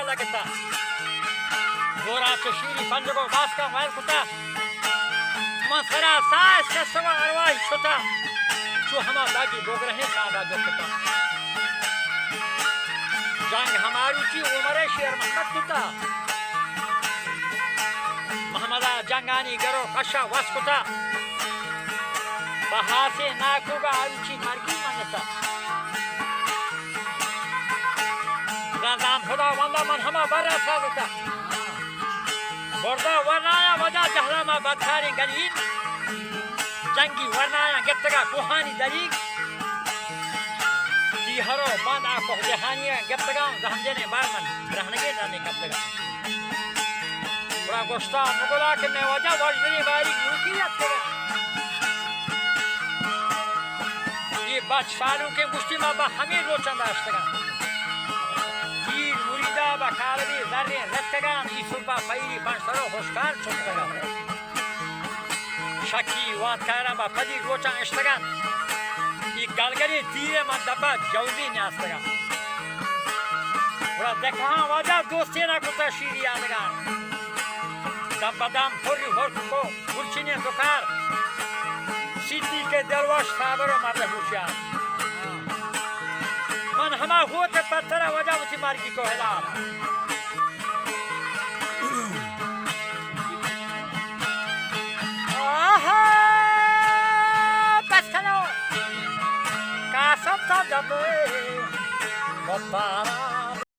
लगता गोरा चशीरी पंजगो बास का मैल कुता मसरा सास का सवा अरवाही छोटा जो हमा बागी बोग रहे सादा जो कुता जंग हमारी ची उमरे शेर मोहम्मद कुता मोहम्मदा जंगानी गरो कशा वस कुता बहासे नाकुगा आरुचि मार्गी मनता राम खुदा वंदा मन हमा बरा सागता borda warnaya wada jahlama badkari galin jangi warnaya gettaga kuhani dalig di haro banda ko jahaniya gettaga zahamjene barman rahnage rane kaptaga bra gosta mugola ke me waja wajdani bari nukiyat tega ye bach falu ke mustima ba hame rochanda ashtaga ba kalbi zarri lettegan isulba fayri bansaro hoşkar çoktagan şaki wat karan ba padi roçan iştagan i galgari dire madaba jawzi ne astagan bura dekha waja dostena kuta şiri adagan dabadam pori horko burçine dokar siddi ke delwaş sabaro mate hushiyar मन हमा होते पत्थर वजह उसी मार्गी को हिला आहा बस करो का सब था जब बपारा